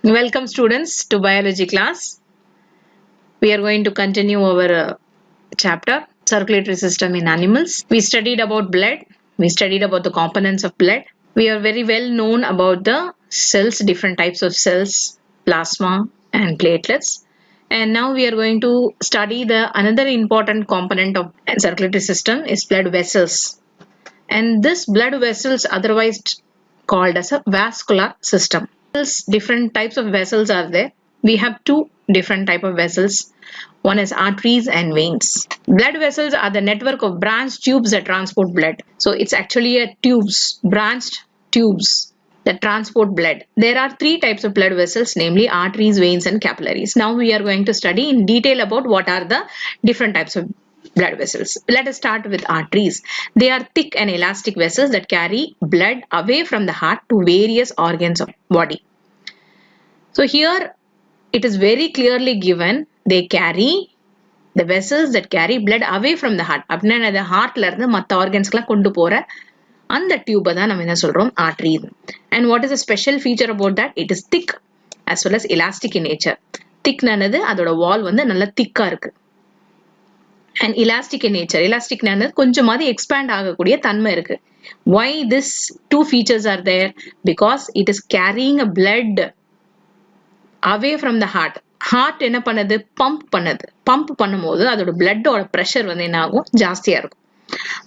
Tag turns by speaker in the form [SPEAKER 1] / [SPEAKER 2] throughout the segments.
[SPEAKER 1] Welcome students to biology class. We are going to continue our chapter circulatory system in animals. We studied about blood. We studied about the components of blood. We are very well known about the cells, different types of cells, plasma and platelets. And now we are going to study the another important component of circulatory system is blood vessels. And this blood vessels otherwise called as a vascular system. Different types of vessels are there. We have two different type of vessels. One is arteries and veins. Blood vessels are the network of branched tubes that transport blood. So it's actually a branched tubes that transport blood. There are three types of blood vessels, namely arteries, veins and capillaries. Now we are going to study in detail about what are the different types of blood vessels. Let us start with arteries. They are thick and elastic vessels that carry blood away from the heart to various organs of body. So here it is very clearly given they carry the vessels that carry blood away from the heart. அப்படின்னா the heartல இருந்து மற்ற ஆர்கன்ஸ்க்குலாம் கொண்டு போற அந்த டியூபை தான் நம்ம என்ன சொல்றோம் artery. And what is a special feature about that? It is thick as well as elastic in nature. Thickனானது அதோட வால் வந்து நல்ல திக்கா இருக்கு. And elastic in nature. Elastic நானது கொஞ்சமாவது expand ஆகக்கூடிய தன்மை இருக்கு. Why this two features are there? Because it is carrying a blood away from the heart. Heart என்ன பண்ணுது பம்ப் பண்ணும்போது அதோட பிளட்டோட ப்ரெஷர் வந்து என்ன ஆகும் ஜாஸ்தியா இருக்கும்.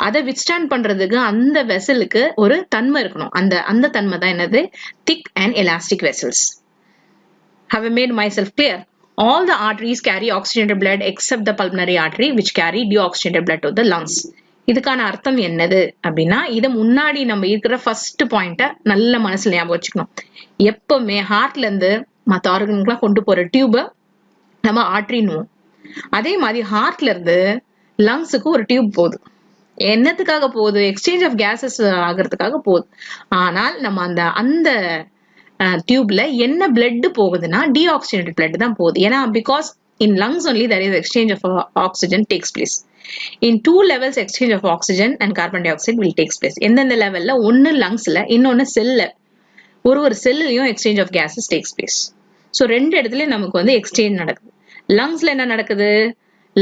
[SPEAKER 1] அதை வித்ஸ்டாண்ட் பண்றதுக்கு அந்த வெசலுக்கு ஒரு தன்மை இருக்கணும். அந்த தன்மை தான் என்னது திக் and elastic vessels. Have I made myself clear? All the arteries carry oxygenated blood except the pulmonary artery which carry deoxygenated blood to the lungs. இதுக்கான அர்த்தம் என்னது அப்படின்னா இதை முன்னாடி நம்ம இருக்கிற ஃபர்ஸ்ட் பாயிண்ட நல்ல மனசுல ஞாபகம் வச்சுக்கணும். எப்பவுமே ஹார்ட்ல இருந்து மற்ற ஆர்கனுக்குலாம் கொண்டு போற டியூப நம்ம ஆர்டரின்னுவோம். அதே மாதிரி ஹார்ட்ல இருந்து லங்ஸுக்கு ஒரு டியூப் போகுது. என்னத்துக்காக போகுது? எக்ஸ்சேஞ்ச் ஆஃப் கேசஸ் ஆகிறதுக்காக போகுது. ஆனால் நம்ம அந்த டியூப்ல என்ன பிளட் போகுதுன்னா டீஆக்சிஜனேட்டட் பிளட் தான் போகுது. ஏன்னா because in lungs only there is exchange of oxygen takes place. In two levels exchange of oxygen and carbon dioxide will takes place. எந்தெந்த லெவல்ல? ஒன்னு லங்ஸ்ல, இன்னொன்னு செல்ல. ஒரு செல்லையும் exchange of gases takes place. So ரெண்டு இடத்துலயும் நமக்கு வந்து எக்ஸ்சேஞ்ச் நடக்குது. லங்ஸ்ல என்ன நடக்குது?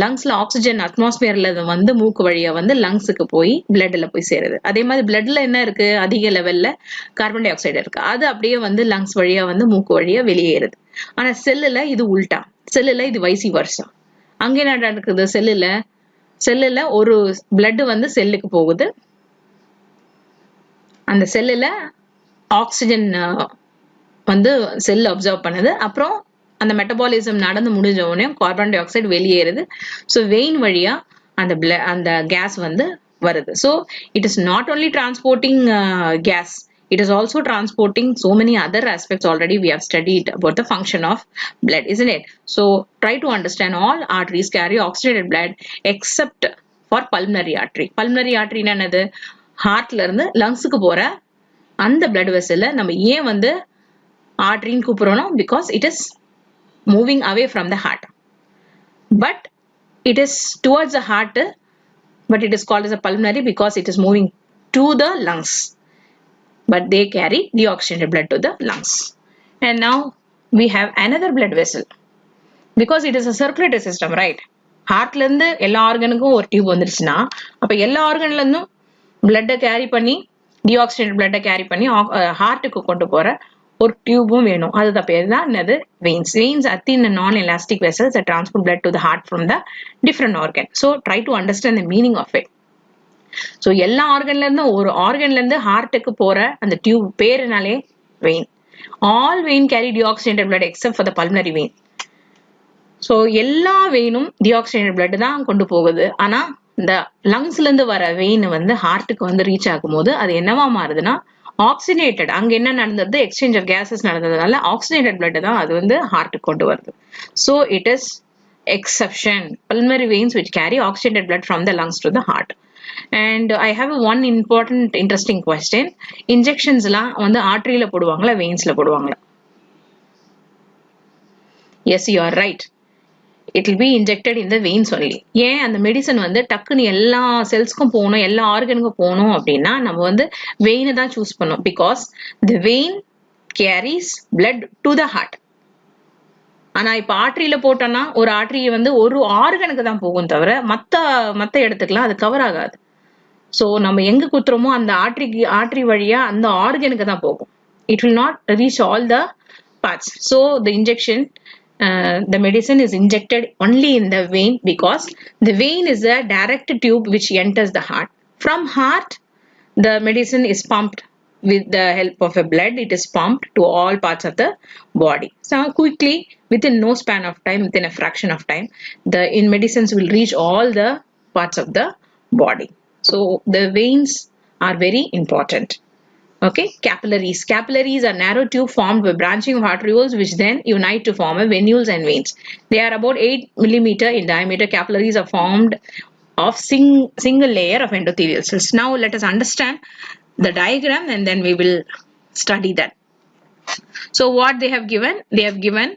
[SPEAKER 1] லங்ஸ்ல ஆக்சிஜன் அட்மாஸ்பியர்ல வந்து மூக்கு வழியா வந்து லங்ஸுக்கு போய் பிளட்ல போய் சேருது. அதே மாதிரி பிளட்ல என்ன இருக்கு? அதிக லெவல்ல கார்பன் டை ஆக்சைடு இருக்கு. அது அப்படியே வந்து லங்ஸ் வழியா வந்து மூக்கு வழியா வெளியேறுது. ஆனா செல்லுல இது உல்டா. செல்லுல இது வைசி வர்சா. அங்க என்ன நடக்குது? செல்லுல ஒரு பிளட் வந்து செல்லுக்கு போகுது. அந்த செல்லுல ஆக்சிஜன் வந்து செல் அப்சர்வ் பண்ணுது. அப்புறம் அந்த மெட்டபாலிசம் நடந்து முடிஞ்ச உடனே கார்பன் டை ஆக்சைடு வெளியேறுது. ஸோ வெயின் வழியா அந்த கேஸ் வந்து வருது. So it is not only transporting gas, it is also transporting so many other aspects. Already we have studied about the function of blood, isn't it? So try to understand all arteries carry oxygenated blood except for pulmonary artery. Pulmonary artery என்னது? ஹார்ட்ல இருந்து லங்ஸுக்கு போற அந்த blood வெசல்ல நம்ம ஏன் வந்து ஆர்டரின்னு கூப்பிடுறோம்? Because it is moving away from the heart, but it is towards the heart, but it is called as a pulmonary because it is moving to the lungs, but they carry deoxygenated blood to the lungs. And now we have another blood vessel because it is a circulatory system, right? ஹார்ட்ல இருந்து எல்லா ஆர்கனுக்கும் ஒரு tube வந்துருச்சுன்னா அப்ப எல்லா ஆர்கன்ல இருந்தும் பிளட்டை carry பண்ணி டிஆக்சிஜனேட் பிளட்டை கேரி பண்ணி ஹார்ட்டுக்கு கொண்டு போற ஒரு டியூபும் வேணும். அதுதான் பேர் தான் என்னது? Veins. Veins are thin and non-elastic vessels that transport blood to the heart from the different organ. So try to understand the meaning of it. So எல்லா ஆர்கன்ல இருந்தும் ஒரு ஆர்கன்ல இருந்து ஹார்ட்டுக்கு போற அந்த டியூப் பேருனாலே vein. All vein carry deoxygenated blood except for the pulmonary vein. So எல்லா வெயினும் டிஆக்சிஜனேட்டட் blood தான் கொண்டு போகுது. ஆனா இந்த லங்ஸ்ல இருந்து வர வெயின் வந்து ஹார்ட்டுக்கு வந்து ரீச் ஆகும் போது அது என்னவா மாறுதுன்னா ஆக்சிஜனேட்டட். அங்க என்ன நடந்தது? எக்ஸ்சேஞ்ச் ஆஃப் கேசஸ் நடந்ததுனால ஆக்சிஜனேட்டட் பிளட் தான் அது வந்து ஹார்ட்டுக்கு கொண்டு வருது. So it is exception. pulmonary veins which carry oxygenated blood from the lungs to the heart. And I have one important interesting question. Injectionsலாம் வந்து ஆர்டரியில போடுவாங்களா வெயின்ஸ்ல போடுவாங்களா? Yes, you are right. it will be injected in the veins only. ஏன் அந்த medicine வந்து டக்குன்னு எல்லா செல்ஸ்க்கும் போகணும், எல்லா ஆர்கனுக்கும் போகணும் அப்படின்னா நம்ம வந்து வெயினை தான் சூஸ் பண்ணோம். Because the vein carries blood to the heart. ஆனா இப்ப ஆர்டரியில போட்டோம்னா ஒரு ஆர்டரி வந்து ஒரு ஆர்கனுக்கு தான் போகும் தவிர மத்த இடத்துக்குலாம் அது கவர் ஆகாது. சோ நம்ம எங்க குத்துறோமோ அந்த ஆர்டரி வழியா அந்த ஆர்கனுக்கு தான் போகும். It will not reach all the parts. So the injection, the medicine is injected only in the vein because the vein is a direct tube which enters the heart. From heart, the medicine is pumped with the help of a blood. It is pumped to all parts of the body. So quickly, within no span of time, within a fraction of time, the medicines will reach all the parts of the body. So the veins are very important. Okay, capillaries. Capillaries are narrow tube formed by branching of arterioles which then unite to form a venules and veins. They are about 8 millimeter in diameter. Capillaries are formed of single layer of endothelial cells. Now let us understand the diagram and then we will study that. So what they have given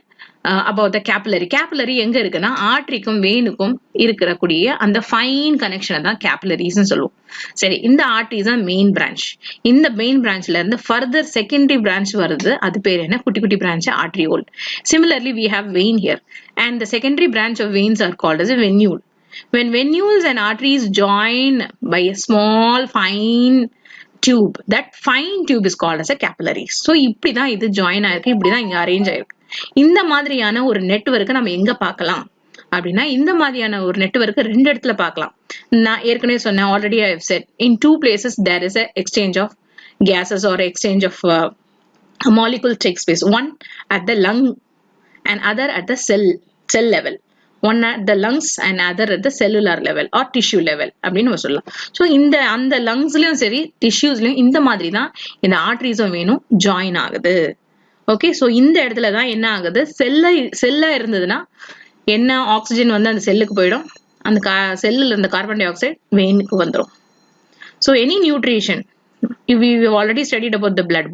[SPEAKER 1] about the capillary. Capillary எங்க இருக்குன்னா ஆர்டரிக்கும் வெயினுக்கும் இருக்கக்கூடிய அந்த fine கனெக்ஷனை தான் capillaries னு சொல்லுவோம். சரி, இந்த ஆர்டரிஸ் தான் மெயின் பிரான்ச். இந்த மெயின் பிரான்ச்ல இருந்து ஃபர்தர் செகண்டரி பிரான்ச் வருது, அது பேர் என்ன? குட்டி குட்டி branch arteriole. Similarly we have vein here and the secondary branch of veins are called as a venule. When venules and arteries join by a small fine tube, that fine tube is called as a capillary. So இப்படிதான் இது join ஆயிருக்கு, இப்படிதான் இங்க arrange ஆயிருக்கு. இந்த மாதிரியான ஒரு நெட்வொர்க்கை நம்ம எங்க பார்க்கலாம் அப்படின்னா இந்த மாதிரியான ஒரு நெட்வொர்க்கை ரெண்டு இடத்துல பார்க்கலாம். நான் ஏற்கனவே சொன்னேன், already I have said in two places there is a exchange of gases or exchange of molecule takes place. One at the lung and other at the cell level. One at the lungs and other at the cellular level or tissue level அப்படின்னு நம்ம சொல்லலாம். So அந்த லங்ஸ்லயும் சரி டிஷ்யூஸ்லயும் இந்த மாதிரி தான் இந்த ஆர்டரிஸும் வேணும் ஜாயின் ஆகுது. ஓகே, ஸோ இந்த இடத்துல தான் என்ன ஆகுது, செல்லா இருந்ததுன்னா என்ன ஆக்சிஜன் வந்து அந்த செல்லுக்கு போயிடும், அந்த செல்லுல இருந்த கார்பன் டை ஆக்சைடு வெயினுக்கு வந்துடும். So any nutrition, we have already studied about the blood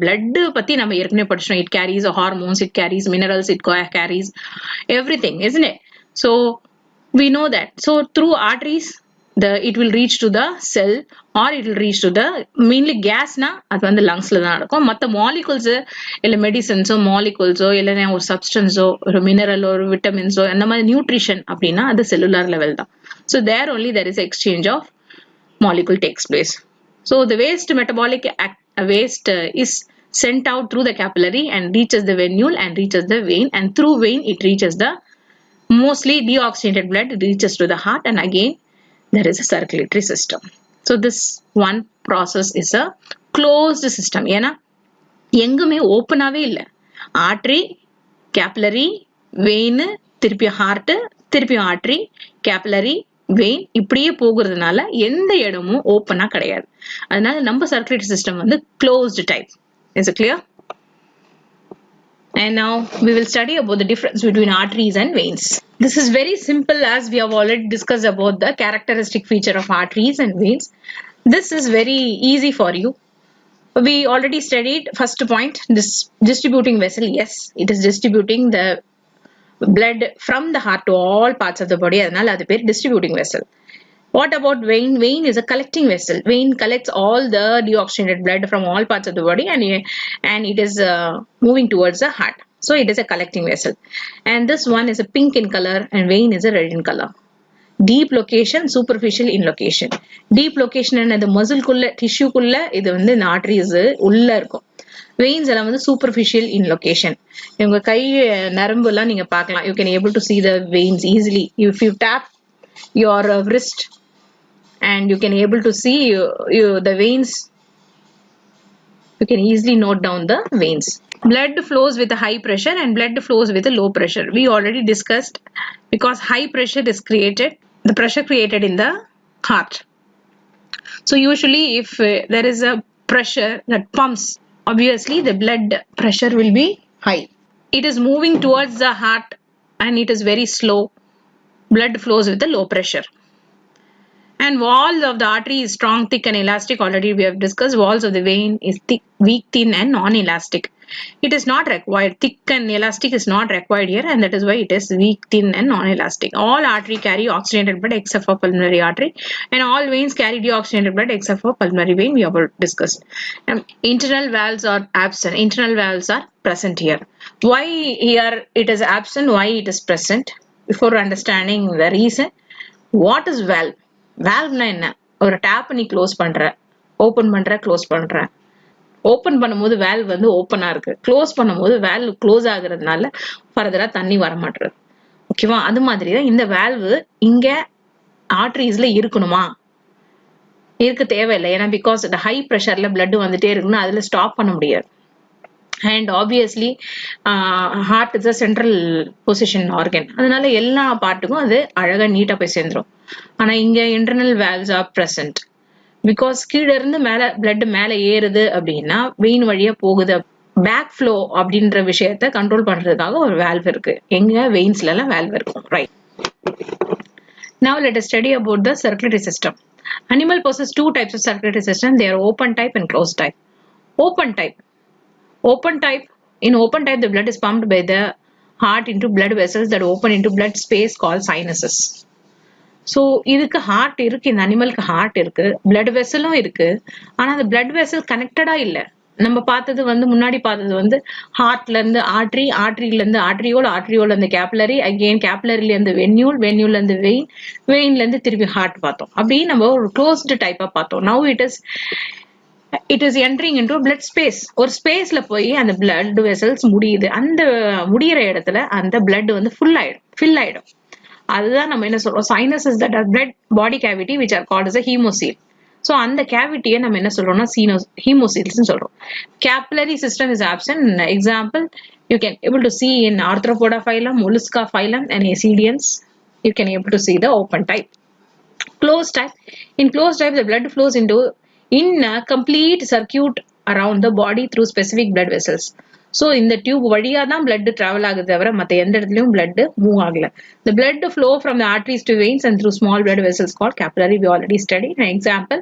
[SPEAKER 1] பத்தி நம்ம ஏற்கனவே படிச்சோம். It carries hormones, it carries minerals, it carries everything, isn't it? So we know that. So through arteries it will reach to the cell or it will reach to the mainly gas na அது வந்து லங்ஸ்ல தான் நடக்கும். மற்ற molecules இல்ல மெடிசன்ஸோ மாலிகுல்ஸோ இல்லைன்னா ஒரு சப்ஸ்டன்ஸோ ஒரு mineralo ஒரு விட்டமின்ஸோ அந்த மாதிரி நியூட்ரிஷன் அப்படின்னா அது செல்லுலார் லெவல் தான். So there only there is exchange of molecule takes place. So the waste metabolic waste is sent out through the capillary and reaches the venule and reaches the vein, and through vein it reaches the mostly deoxygenated blood, it reaches to the heart, and again there is a circulatory system. So this one process is a closed system. ஏன்னா எங்குமே ஓப்பனாவே இல்லை. Artery, capillary, vein, திருப்பி heart, திருப்பி artery, capillary, vein இப்படியே போகிறதுனால எந்த இடமும் ஓப்பனா கிடையாது. அதனால நம்ம சர்க்குலேட்டரி சிஸ்டம் வந்து closed type. Is it clear? And now we will study about the difference between arteries and veins. This is very simple as we have already discussed about the characteristic feature of arteries and veins. This is very easy for you. We already studied first point, this distributing vessel. Yes, it is distributing the blood from the heart to all parts of the body. அதனால அது பேர் distributing vessel. What about vein? Vein is a collecting vessel. Vein collects all the deoxygenated blood from all parts of the body and it is moving towards the heart. So it is a collecting vessel. And this one is a pink in color and vein is a red in color. Deep location, superficial in location. Deep location and the muscle kulla, tissue kulla, இது வந்து இந்த arteries உள்ள இருக்கும். Veins எல்லாம் வந்து superficial in location. உங்க கை நரம்பு எல்லாம் நீங்க பார்க்கலாம். You can able to see the veins easily. If you tap your wrist and you can able to see the veins, you can easily note down the veins. Blood flows with a high pressure and blood flows with a low pressure. We already discussed because high pressure is created, the pressure created in the heart. So usually if there is a pressure that pumps, obviously the blood pressure will be high. It is moving towards the heart and it is very slow. Blood flows with a low pressure. And walls of the artery is strong, thick and elastic. Already we have discussed. Walls of the vein is thick, weak, thin and non-elastic. It is not required. Thick and elastic is not required here, and that is why it is weak, thin, and non-elastic. All artery carry oxygenated blood except for pulmonary artery, and all veins carry deoxygenated blood except for pulmonary vein. We have discussed. Internal valves are absent. Internal valves are present here. Why here it is absent? Why it is present? Before understanding the reason, what is valve? Valve na enna? ஒரு tape நீ close பண்ற, open பண்ற, close பண்ற. Open பண்ணும்போது valve வந்து ஓப்பனா இருக்கு, close பண்ணும்போது வேல்வ் க்ளோஸ் ஆகுறதுனால ஃபர்தரா தண்ணி வர மாட்டேங்குது. ஓகேவா? அது மாதிரி தான் இந்த வேல்வ் இங்க ஆர்டரிஸ்ல இருக்கணுமா? இருக்க தேவையில்லை. ஏன்னா பிகாஸ் ஹை ப்ரெஷர்ல பிளட் வந்துட்டே இருக்குன்னு அதுல ஸ்டாப் பண்ண முடியாது. And obviously heart is a central position organ. அதனால எல்லா பார்ட்டுக்கும் அது அழகா நீட்டா போய் சேர்ந்துரும். ஆனா இங்க internal valves are present. Because கீழ இருந்து மேல blood மேல ஏறுது அப்படின்னா வெயின் வழியா போகுது. பேக் ஃப்ளோ அப்படின்ற விஷயத்தை கண்ட்ரோல் பண்றதுக்காக ஒரு வேல்வ் இருக்கு. எங்க வெயின்ஸ்ல எல்லாம் வேல்வ் இருக்கும். Right. Now let us study about the circulatory system. Animal possess two types of circulatory system. They are open type and closed type. Open type. In open type, the blood is pumped by the heart into blood vessels that open into blood space called sinuses. So, இதுக்கு heart இருக்கு, இந்த அனிமலுக்கு heart இருக்கு, blood vesselம் இருக்கு. ஆனா அந்த blood vessel connected-ஆ இல்ல. நம்ம பார்த்தது வந்து முன்னாடி பார்த்தது வந்து ஹார்ட்ல இருந்து ஆர்டரி, ஆர்டரியில இருந்து ஆர்டரியோல், ஆர்டரியோல இருந்து கேப்லரி, அகைன் கேப்லரில இருந்து வென்யூல், வென்யூல்ல இருந்து வெயின், வெயின்ல இருந்து திருப்பி ஹார்ட் பார்த்தோம். அப்படி நம்ம ஒரு க்ளோஸ்டு டைப்பா பார்த்தோம். Now it is entering into blood space. ஒரு ஸ்பேஸ்ல போய் அந்த blood vessels முடியுது. அந்த முடியிற இடத்துல அந்த blood வந்து fill ஆயிடும். அதுதான் நம்ம என்ன சொல்றோம், sinuses that are blood body cavity which are called as a hemocoel. So அந்த கேவிட்டியை நம்ம என்ன சொல்றோம்னா hemocoels சொல்றோம். Capillary system is absent. Example, you can able to see in Arthropoda phylum, Mollusca phylum, and Ascidians. You can able to see the open type. Closed type. In closed type, the blood flows in a complete circuit around the body through specific blood vessels. So in the tube வழியா தான் blood travel ஆகுது தவிர மத்த எந்த இடத்துலயும் blood move ஆகல. The blood flow from the arteries to veins and through small blood vessels called capillary. We already studied. An example,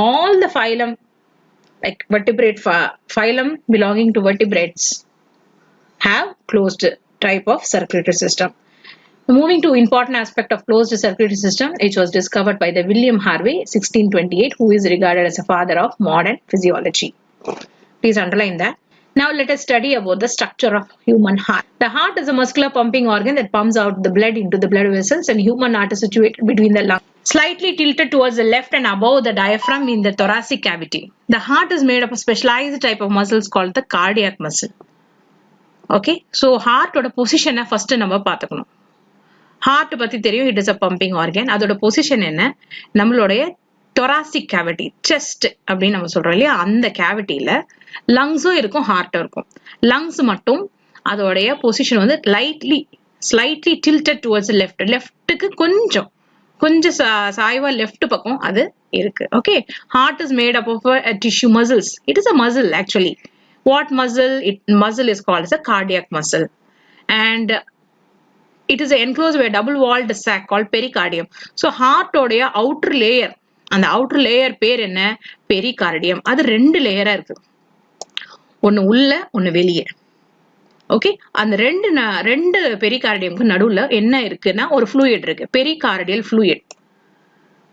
[SPEAKER 1] all the phylum, like vertebrate phylum belonging to vertebrates, have closed type of circulatory system. Moving to important aspect of closed circulatory system, which was discovered by the William Harvey, 1628, who is regarded as a father of modern physiology. Please underline that. Now let us study about the structure of human heart. The heart is a muscular pumping organ that pumps out the blood into the blood vessels, and human heart is situated between the lungs, slightly tilted towards the left and above the diaphragm in the thoracic cavity. The heart is made of a specialized type of muscles called the cardiac muscle. Okay, so heart oda position first நம்ம பார்த்துக்கணும். Heart பத்தி தெரியும், it is a pumping organ. அதோட position என்ன, நம்மளுடைய thoracic cavity, chest அப்படின்னு நம்ம சொல்றோம் இல்லையா, அந்த கேவிட்டியில லங்ஸும் இருக்கும், ஹார்ட்டும் இருக்கும். லங்ஸ் மட்டும் அதோடைய பொசிஷன் வந்து ஸ்லைட்லி tilted towards left, லெஃப்ட்டுக்கு கொஞ்சம் சாய்வா லெஃப்ட் பக்கம் அது இருக்கு. Okay, heart is made up of tissue muscles. It is a muscle actually. What muscle? Muscle is called as a cardiac muscle, and it is enclosed by a double-walled sac called pericardium. So heart odeya outer layer, and the outer layer பேர் என்ன, pericardium. அது ரெண்டு லேயரா இருக்கு, ஒன்னு உள்ள ஒன்னு வெளியே. Okay, அந்த ரெண்டு பெரிகார்டியம்க்கு நடுவுல என்ன இருக்குன்னா ஒரு fluid இருக்கு, பெரிகார்டியல் fluid.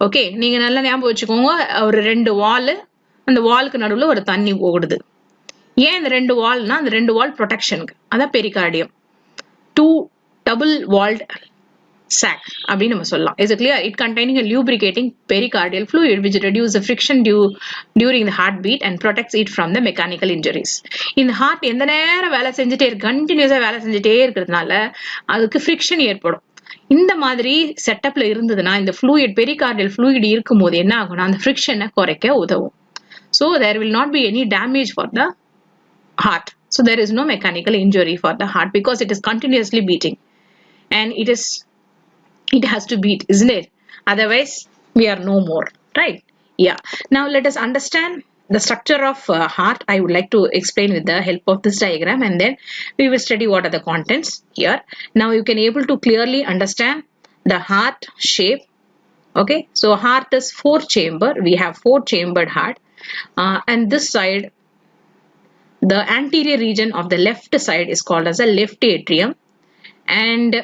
[SPEAKER 1] ஓகே, நீங்க நல்லா ஞாபகம் வச்சுக்கோங்க, ஒரு ரெண்டு வால், அந்த வாலுக்கு நடுவுல ஒரு தண்ணி ஓடுது. ஏன் இந்த ரெண்டு வால்னா, அந்த ரெண்டு வால் ப்ரொடெக்ஷனுக்கு, அதான் pericardium. Two double walled sac அப்படி நம்ம சொல்லலாம். Is it clear? It containing a lubricating pericardial fluid which reduces the friction during the heartbeat and protects it from the mechanical injuries. இந்த ஹார்ட் எந்த நேரம் வேலை செஞ்சுட்டே இருக்கு, கண்டினியூஸா வேலை செஞ்சுட்டே இருக்கிறதுனால அதுக்கு ஃப்ரிக்ஷன் ஏற்படும். இந்த மாதிரி செட்டப்ல இருந்ததுன்னா, இந்த fluid, pericardial fluid இருக்கும் போது என்ன ஆகும்னா அந்த ஃப்ரிக்ஷனை குறைக்க உதவும். So there will not be any damage for the heart. So there is no mechanical injury for the heart because it is continuously beating. And it has to beat, isn't it? Otherwise we are no more, right? Yeah. Now let us understand the structure of heart. I would like to explain with the help of this diagram, and then we will study what are the contents here. Now you can able to clearly understand the heart shape. Okay, so heart is 4 chamber. We have 4 chambered heart, and this side the anterior region of the left side is called as a left atrium, and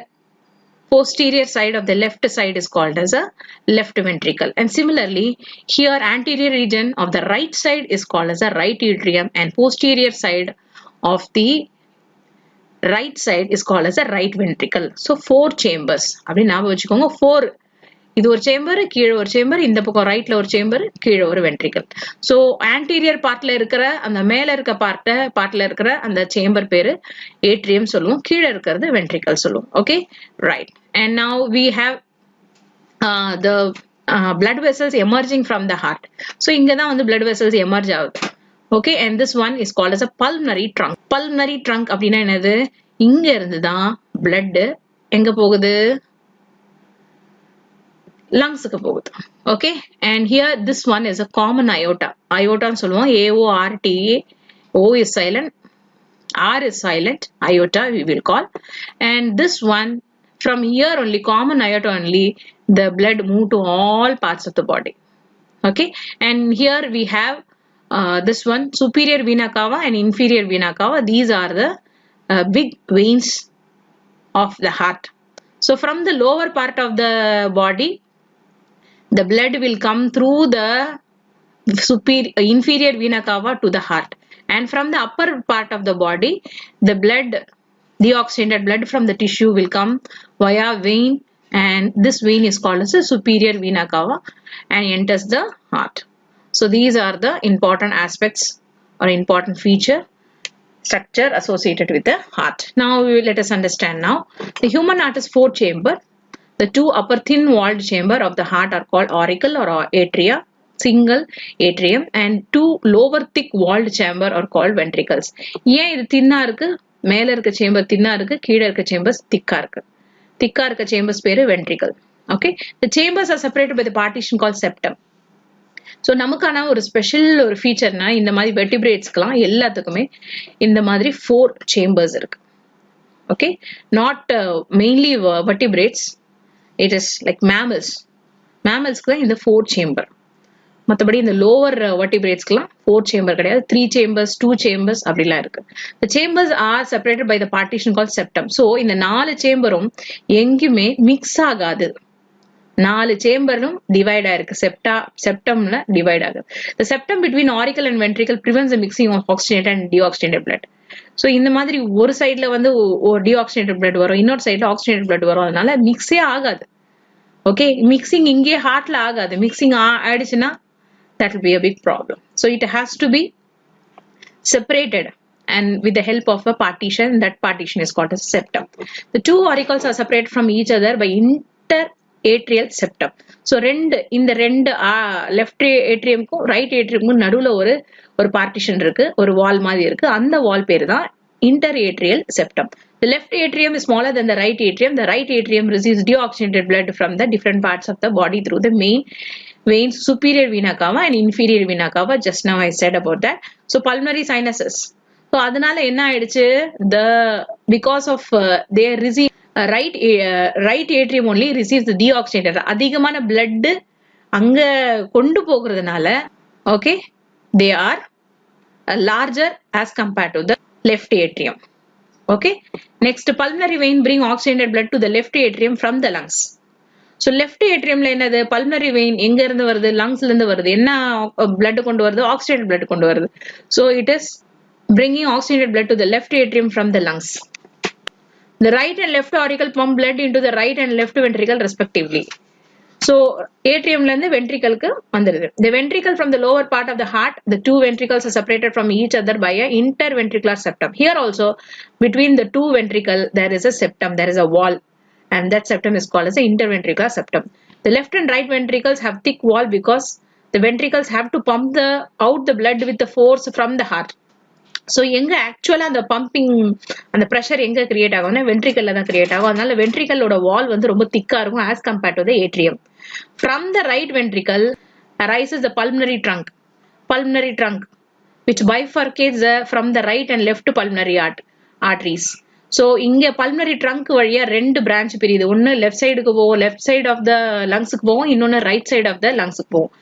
[SPEAKER 1] posterior side of the left side is called as a left ventricle. And similarly, here anterior region of the right side is called as a right atrium, and posterior side of the right side is called as a right ventricle. So 4 chambers. அப்படி ஞாபகம் வச்சுக்கோங்க. 4, இது ஒரு chamber, கீழே ஒரு chamber, இந்த பக்கம் ரைட்ல ஒரு சேம்பர், கீழே ஒரு வென்ட்ரிக்கல். ஸோ ஆன்டீரியர் பார்ட்ல இருக்கிற அந்த மேல இருக்க பார்ட்ல இருக்கிற அந்த சேம்பர் பேரு ஏட்ரியம் சொல்லுவோம், கீழே இருக்கிறது வென்ட்ரிக்கல் சொல்லுவோம். Okay, right. And now we have the blood vessels emerging from the heart. So இங்க தான் வந்து blood vessels emerge ஆகுது. Okay, and this one is called as a pulmonary trunk. Pulmonary trunk அப்படின்னா என்னது? இங்க இருந்து தான் blood எங்க போகுது? lungs க்கு போகுது. Okay, and here this one is a common aorta. Aorta ன்னு சொல்லுவோம். AORTA. O is silent, R is silent, aorta we will call. And this one, from here only, common aorta only, the blood move to all parts of the body. Okay, and here we have this one, superior vena cava and inferior vena cava. These are the big veins of the heart. So from the lower part of the body, the blood will come through the inferior vena cava to the heart, and from the upper part of the body, the blood, deoxygenated blood from the tissue will come via vein, and this vein is called as a superior vena cava and enters the heart. So these are the important aspects or important feature structure associated with the heart. Now let us understand. Now the human heart is 4 chamber. The 2 upper thin walled chamber of the heart are called auricle or atria, single atrium, and 2 lower thick walled chamber are called ventricles. ஏன் இது தின்னா இருக்கு? மேல இருக்க chamber தின்னா இருக்கு, கீழே இருக்க சேம்பர்ஸ் திக்கா இருக்கு. திக்கா இருக்க சேம்பர்ஸ் பேரு ventricle. Okay, the chambers are separated by the partition called septum. So நமக்கான ஒரு ஸ்பெஷல் ஒரு ஃபீச்சர்னா, இந்த மாதிரி வெர்டிபிரேட்ஸ்க்கெல்லாம் எல்லாத்துக்குமே இந்த மாதிரி 4 சேம்பர்ஸ் இருக்கு. Okay, not mainly vertebrates, it is like mammals. மேமல்ஸ்க்கு தான் இந்த 4 சேம்பர். மற்றபடி இந்த லோவர் வெர்டிபிரேட்ஸ்க்கெல்லாம் 4 சேம்பர் கிடையாது, 3 சேம்பர்ஸ், 2 சேம்பர்ஸ் அப்படிலாம் இருக்கு. The chambers are separated by the partition called septum. So இந்த 4 சேம்பரும் எங்கேயுமே மிக்ஸ் ஆகாது. 4 சேம்பரும் டிவைட் ஆயிருக்கு, செப்டம்ல டிவைட் ஆகுது. The septum between auricle and ventricle prevents the mixing of oxygenated and deoxygenated blood. So இந்த மாதிரி ஒரு சைட்ல வந்து deoxygenated blood வரும், இன்னொரு சைட்ல oxygenated blood வரும், அதனால மிக்ஸே ஆகாது. ஓகே, மிக்சிங் இங்கே ஹார்ட்ல ஆகாது. மிக்சிங் ஆயிடுச்சுன்னா that will be a big problem. So it has to be separated and with the help of a partition. That partition is called as septum. The 2 auricles are separated from each other by interatrial septum. So இந்த ரெண்டு left ஏட்ரியமுக்கும் right ஏட்ரியமுக்கும் நடுவுல ஒரு partition இருக்கு, ஒரு வால் மாதிரி இருக்கு. அந்த வால் பேரு தான் interatrial septum. The left atrium is smaller than the right atrium. The right atrium receives deoxygenated blood from the different parts of the body through the main veins, superior vena cava and inferior vena cava. Just now I said about that. So pulmonary sinuses. So அதனால என்ன ஆயிடுச்சு, because of they receive right atrium only receives the deoxygenated, அதிகமான blood அங்க கொண்டு போகிறதுனால, okay, they are larger as compared to the left atrium. Okay, next, pulmonary vein bring oxygenated blood to the left atrium from the lungs. So left atriumல என்னது, pulmonary vein எங்க இருந்து வருது? லங்ஸ்ல இருந்து வருது. என்ன blood கொண்டு வருது? oxygenated blood கொண்டு வருது. So it is bringing oxygenated blood to the left atrium from the lungs. The right and left auricle pump blood into the right and left ventricle respectively. So atriumல இருந்து ventricleக்கு வந்துருது. The ventricle from the lower part of the heart, the 2 ventricles are separated from each other by a interventricular septum. Here also, between the 2 ventricle, there is a septum, there is a wall, and that septum is called as the interventricular septum. The left and right ventricles have thick wall because the ventricles have to pump out the blood with the force from the heart. So எங்க ஆக்சுவலா அந்த pumping, அந்த pressure எங்க create ஆகும்னா வென்ட்ரிக்கல்ல தான் create ஆகும். அதனால வென்ட்ரிக்கலோட வால் வந்து ரொம்ப திக்கா இருக்கும் as compared to the atrium. From the right ventricle arises the pulmonary trunk, which bifurcates from the right and left pulmonary arteries. So இங்க pulmonary trunk வழியா 2 branch பிரியுது. ஒன்னு லெஃப்ட் சைடுக்கு போகும், லெஃப்ட் சைடு ஆஃப் த லங்ஸ்க்கு போகும், இன்னொன்னு right side of the லங்ஸ்க்கு போகும்.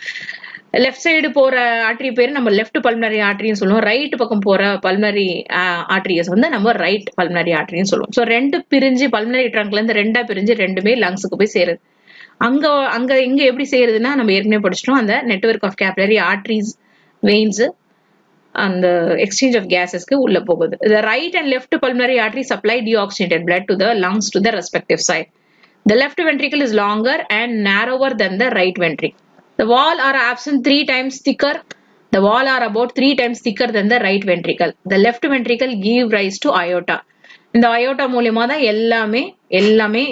[SPEAKER 1] Left side போற ஆர்டரி பேரு நம்ம லெஃப்ட் பல்மனரி ஆர்டரின்னு சொல்லுவோம். ரைட் பக்கம் போற பல்மனரி ஆர்டரியஸ் வந்து நம்ம ரைட் பல்மனரி ஆர்டரின்னு சொல்லுவோம். ஸோ ரெண்டு பிரிஞ்சு பல்மனரி ட்ரங்க்ல இருந்து ரெண்டா பிரிஞ்சு ரெண்டுமே லங்ஸுக்கு போய் சேருது. அங்க அங்க இங்க எப்படி செய்யறதுன்னா நம்ம ஏற்கனவே படிச்சிட்டோம். அந்த network of capillary arteries veins அந்த எக்ஸ்சேஞ்ச் ஆஃப் கேசஸ்க்கு உள்ள போகுது. The right and left pulmonary artery supply deoxygenated blood to the lungs to the respective side. The left ventricle is longer and narrower than the right ventricle. The wall are absent 3 times thicker. The wall are about 3 times thicker than the right ventricle. The left ventricle give rise to aorta. இந்த aorta மூலியமா தான் எல்லாமே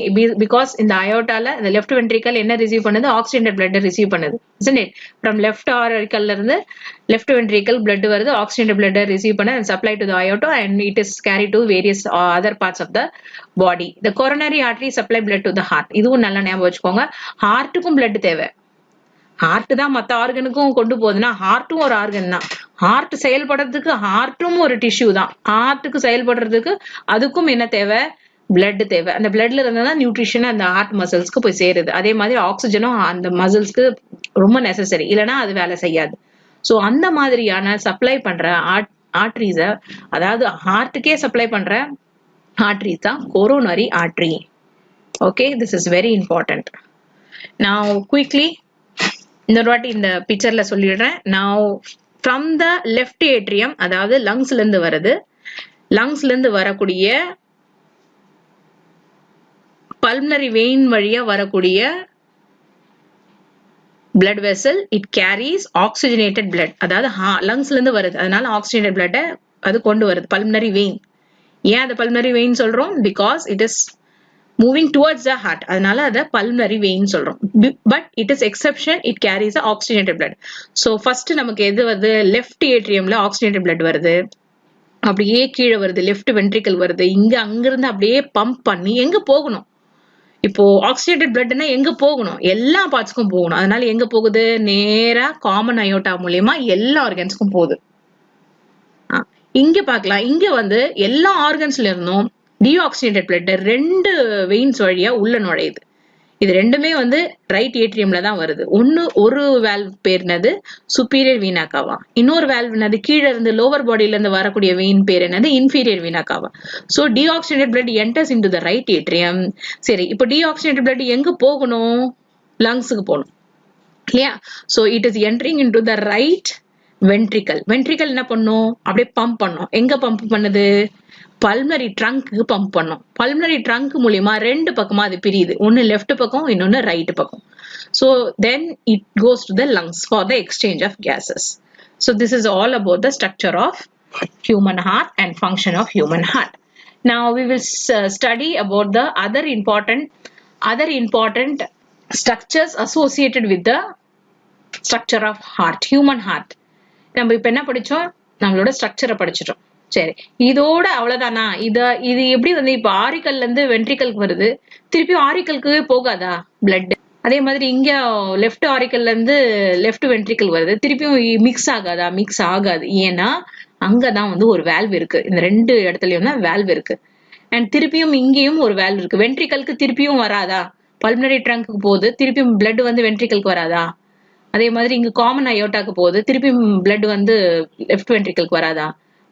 [SPEAKER 1] because இந்த அயோட்டால இந்த left ventricle என்ன receive பண்ணுது, oxygenated blood receive பண்ணுது. isn't it? From left auricleல இருந்து left ventricle blood வருது, ஆக்சிஜனேட்டட் பிளட் ரிசீவ் பண்ண and supply to the aorta and it is carried to various other parts of the body. The coronary artery supply blood to the heart. இதுவும் நல்லா ஞாபகம் வச்சுக்கோங்க. ஹார்ட்டுக்கும் blood தேவை. Heart தான் மற்ற ஆர்கனுக்கும் கொண்டு போகுதுன்னா ஹார்ட்டும் ஒரு ஆர்கன் தான். ஹார்ட் செயல்படுறதுக்கு ஹார்ட்டும் ஒரு டிஷ்யூ தான். ஹார்ட்டுக்கு செயல்படுறதுக்கு அதுக்கும் என்ன தேவை, பிளட் தேவை. அந்த பிளட்ல இருந்தா நியூட்ரிஷன் அந்த ஹார்ட் மசில்ஸ்க்கு போய் சேருது. அதே மாதிரி ஆக்சிஜனும் அந்த மசில்ஸ்க்கு ரொம்ப நெசசரி, இல்லைன்னா அது வேலை செய்யாது. ஸோ அந்த மாதிரியான சப்ளை பண்ற ஆர்டரிஸ, அதாவது ஹார்ட்டுக்கே சப்ளை பண்ற ஆர்டரிஸ் தான் coronary artery. Okay, this is very important. நான் குயிக்லி இன்னொரு வாட்டி இந்த பிக்சர்ல சொல்லிடுறேன். நான் ஃப்ரம் த லெஃப்ட் ஏட்ரியம், அதாவது லங்ஸ்ல இருந்து வருது, லங்ஸ்ல இருந்து வரக்கூடிய பல்மனரி வெயின் வழியா வரக்கூடிய blood vessel, it carries oxygenated blood. அதாவது லங்ஸ்ல இருந்து வருது, அதனால ஆக்சிஜனேட்டட் பிளட் அது கொண்டு வருது. Pulmonary vein. ஏன் அது பல்மனரி வெயின் சொல்றோம்? Because it is moving towards the heart, அதனால அதை பல்மனரி வெயின் சொல்றோம். But it is exception, it carries oxygenated blood. So first நமக்கு எது வருது, லெஃப்ட் ஏட்ரியம்ல ஆக்சிஜனேட்டட் பிளட் வருது, அப்படியே கீழே வருது, லெஃப்ட் வென்ட்ரிக்கல் வருது, இங்க அங்கிருந்து அப்படியே பம்ப் பண்ணி எங்க போகணும்? இப்போ ஆக்சிஜனேட்டட் பிளட்னா எங்க போகணும்? எல்லா பார்ட்ஸ்க்கும் போகணும். அதனால எங்க போகுது? நேரா காமன் அயோட்டா மூலியமா எல்லா ஆர்கன்ஸ்க்கும் போகுது. இங்க பாக்கலாம், இங்க வந்து எல்லா ஆர்கன்ஸ்ல இருந்தும் டீஆக்சிஜனேட்டட் பிளட் ரெண்டு வெயின்ஸ் வழியா உள்ள நுழையுது. இது ரெண்டுமே வந்து ரைட் ஏட்ரியம்ல தான் வருது. ஒரு வேல்வ் பேர் என்னது, சுப்பீரியர் வீனா காவா. இன்னொரு வேல்வ் என்னது, கீழே இருந்து லோவர் பாடியில இருந்து வரக்கூடிய வெயின் பேர் என்னது, inferior Veena kahwa. So deoxygenated blood enters into the right atrium. சரி, இப்போ டீஆக்சிஜனேட்டட் பிளட் எங்க போகணும்? லங்ஸுக்கு போகணும் இல்லையா? So it is entering into the right ventricle. Ventricle என்ன பண்ணும்? அப்படியே பம்ப் பண்ணும். எங்க பம்ப் பண்ணுது? பல்மனரி ட்ரங்க்கு பம்ப் பண்ணும். பல்மனரி ட்ரங்க் மூலியமா ரெண்டு பக்கமா அது பிரியுது, ஒன்னு லெஃப்ட் பக்கம், இன்னொன்னு ரைட் பக்கம். So then it goes to the lungs for the exchange of gases. So this is all about the structure of human heart and function of human heart. Now we will study about the other important structures associated with the structure of heart, human heart. நம்ம இப்ப என்ன படிச்சோம்? நம்மளோட ஸ்ட்ரக்சரை படிச்சிட்டோம். சரி, இதோட அவ்வளவுதானா? இது எப்படி வந்து இப்ப ஆரிக்கல்ல இருந்து வென்ட்ரிக்கலுக்கு வருது, திருப்பி ஆரிக்கலுக்கு போகாதா பிளட்? அதே மாதிரி இங்க லெஃப்ட் ஆரிக்கல்ல இருந்து லெஃப்ட் வென்ட்ரிக்கல் வருது, திருப்பியும் மிக்ஸ் ஆகாதா? மிக்ஸ் ஆகாது. ஏன்னா அங்கதான் வந்து ஒரு வேல்வ் இருக்கு. இந்த ரெண்டு இடத்துலயும் தான் வேல்வ் இருக்கு. அண்ட் திருப்பியும் இங்கேயும் ஒரு வேல்வ் இருக்கு. வென்ட்ரிக்கலுக்கு திருப்பியும் வராதா? பல்மனரி ட்ரங்க்கு போகுது, திருப்பியும் பிளட் வந்து வென்ட்ரிக்கலுக்கு வராதா? அதே மாதிரி இங்க காமன் அயோட்டாக்கு போகுது, திருப்பி பிளட் வந்து லெஃப்ட் வென்ட்ரிக்கலுக்கு வராதா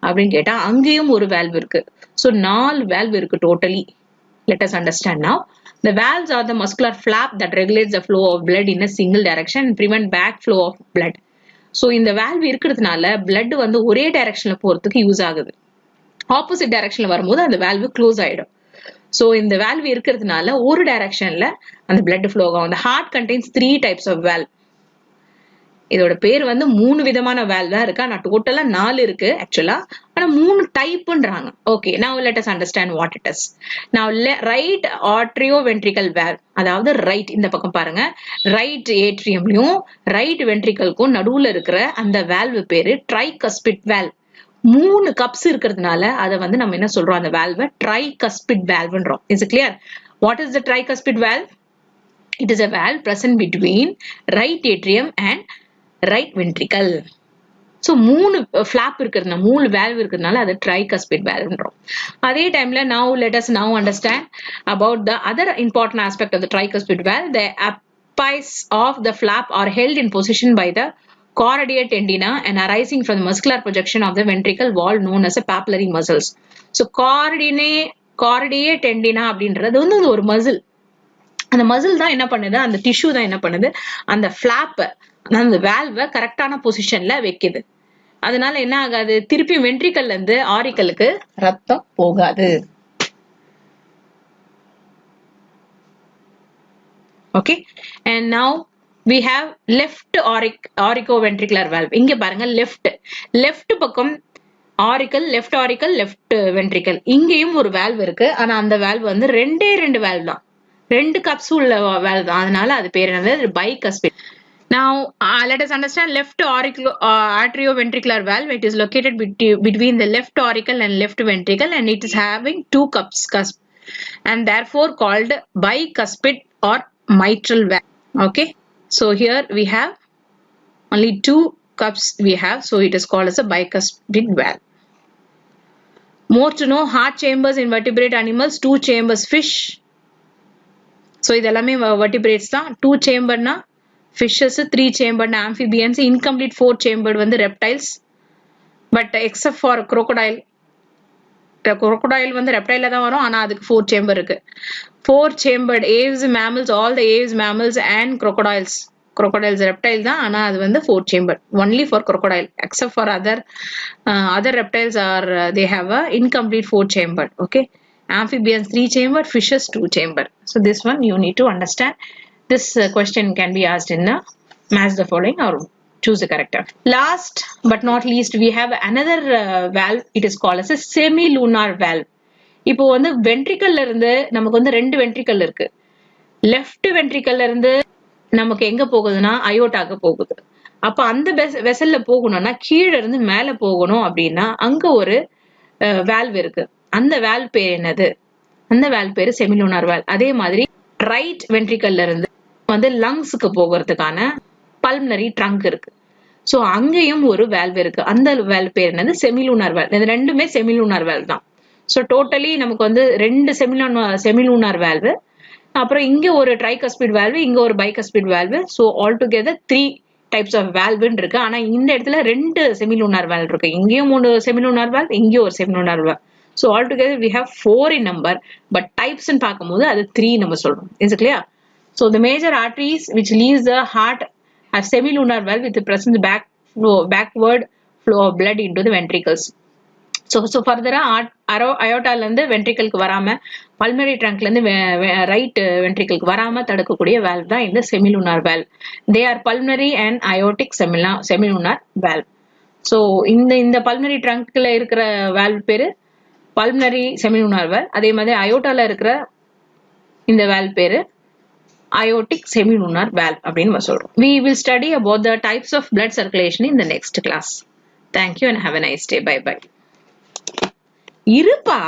[SPEAKER 1] அப்படின்னு கேட்டா அங்கேயும் ஒரு வேல்வ் இருக்கு. ஸோ 4 வேல்வ் இருக்கு totally. Let us understand now. The valves are the muscular flap that regulates the flow of blood in a single direction and prevent back flow of blood. So இந்த valve இருக்கிறதுனால blood வந்து ஒரே டைரக்ஷன்ல போறதுக்கு use ஆகுது. Opposite டைரக்ஷன்ல வரும்போது அந்த வேல்வ் க்ளோஸ் ஆயிடும். ஸோ இந்த வேல்வ் இருக்கிறதுனால ஒரு டைரக்ஷன்ல அந்த பிளட் ஃப்ளோ ஆகும். The heart contains 3 types of valve. இதோட பேர் வந்து 3 விதமான வேல்வ் தான் இருக்கு. ஆனா டோட்டலா 4 இருக்கு ஆக்சுவலா. ஆனா 3 டைப்ன்றாங்க. Okay, now let us understand what it is. Now right atrioventricular valve, அதாவது ரைட் இந்த பக்கம் பாருங்க, ரைட் ஏட்ரியம்லயும் ரைட் வென்ட்ரிக்கலுக்கும் நடுவுல இருக்கிற அந்த வேல்வ் பேரு ட்ரைகஸ்பிட் வேல்வ். 3 கப்ஸ் இருக்கிறதுனால அதை வந்து நம்ம என்ன சொல்றோம், அந்த வேல்வ tricuspid வேல்வ்ன்றோம். Is it clear? What is the tricuspid valve? It is a valve present between right atrium and right ventricle. So 3 flap இருக்கிறதுனால 3 valve இருக்கிறதுனால அது tricuspid valveன்றோம். அதே டைம்ல now let us now understand about the other important aspect of the tricuspid valve. The apices of the flap are held in position by the choroidea tendina and arising from the muscular projection of the ventricle wall known as a papillary muscles. So choroidea tendina அப்படின்றது வந்து ஒரு muscle. அந்த muscle தான் என்ன பண்ணுது, அந்த tissue தான் என்ன பண்ணுது, அந்த ஃபிளாப் அந்த வால்வை கரெக்டான பொசிஷன்ல வைக்குது. அதனால என்ன ஆகாது, திருப்பி வென்ட்ரிக்கல்ல இருந்து ஆரிக்கலுக்கு ரத்தம் போகாது. Okay, and now we have left auriculoventricular valve. இங்க பாருங்க லெஃப்ட் பக்கம் ஆரிக்கல், லெஃப்ட் வென்ட்ரிக்கல். இங்கேயும் ஒரு வால்வ் இருக்கு. ஆனா அந்த வால்வ் வந்து ரெண்டு வால்வ் தான், 2 கப்ஸ் உள்ள வால்வ் தான். அதனால அது பேர் என்னது, bicuspid. Now let us understand left atrioventricular valve. It is located between the left auricle and left ventricle, and it is having 2 cusp and therefore called bicuspid or mitral valve. Okay, so here we have only 2 cups we have, so it is called as a bicuspid valve. More to know, heart chambers in vertebrate animals, 2 chambers fish. So இதெல்லாமே vertebrates தான். 2 chamber na fishes, 3 chambered amphibians, incomplete 4 chambered வந்து reptiles. But except for crocodile வந்து reptile தான் வரும், ஆனா அதுக்கு 4 chamber இருக்கு. 4 chambered aves, mammals, all the aves, mammals and crocodiles reptile தான், ஆனா அது வந்து 4 chambered only for crocodile. Except for other reptiles are they have a incomplete 4 chambered. Okay, amphibians 3 chambered, fishes 2 chambered. So this one you need to understand. This question can be asked in match the following or choose the correct answer. Last but not least, we have another valve. It is called as a semilunar valve. இப்போ வந்து வென்ட்ரிக்கல்ல இருந்து நமக்கு வந்து 2 ventricle இருக்கு. Left வென்ட்ரிக்கல்ல இருந்து நமக்கு எங்க போகுதுன்னா அயோட்டாக்கு போகுது. அப்ப அந்த வெசல்ல போகணும்னா கீழே இருந்து மேல போகணும் அப்படின்னா அங்க ஒரு வால்வ் இருக்கு. அந்த வால்வ் பேர் என்னது? அந்த வால்வ் பேரு செமிலுனார் வால்வ். அதே மாதிரி ரைட் வென்ட்ரிக்கல்ல இருந்து வந்து லங்ஸ்க்கு போகிறதுக்கான பல்மனரி ட்ரங்க் இருக்கு. சோ அங்கேயும் ஒரு வால்வ் இருக்கு. அந்த வால்வ் பேர் என்னது? Semilunar valve. இது ரெண்டுமே செமிலுனார் வால்வ் தான். சோ டோட்டலி நமக்கு வந்து 2 செமிலுனார் வால்வ், அப்புறம் இங்க ஒரு ட்ரைகஸ்பிட் வால்வ், இங்க ஒரு bicuspid valve. So all together 3 types of வால்வ்னு இருக்கு. ஆனா இந்த இடத்துல 2 செமிலுனார் வால்வ் இருக்கு. இங்கேயும் 3 செமிலுனார் வால்வ், இங்கேயும் ஒரு semilunar valve. So altogether we have 4 in number, but types in பார்க்கும்போது அது 3 நம்ம சொல்றோம். Is it clear? So the major arteries which leaves the heart have semilunar valve with the present backward flow of blood into the ventricles. So further aortaல இருந்து வென்ட்ரிக்கலுக்கு வராம, pulmonary ட்ரங்க்ல இருந்து right வென்ட்ரிக்கலுக்கு வராம தடுக்கக்கூடிய valve தான் இந்த semilunar valve. They are pulmonary and aortic semilunar valve. So இந்த pulmonary ட்ரங்க்ல இருக்கிற வால்வ் பேரு பல்மனரி செமிலுனார் வால்வ். அதே மாதிரி அயோட்டால இருக்கிற இந்த வால்வ் பேரு அயோட்டிக் செமிலுனார் வால்வ் அப்படின்னு சொல்றோம். We will study about the types of blood circulation in the next class. Thank you and have a nice day. Bye bye. இருப்பா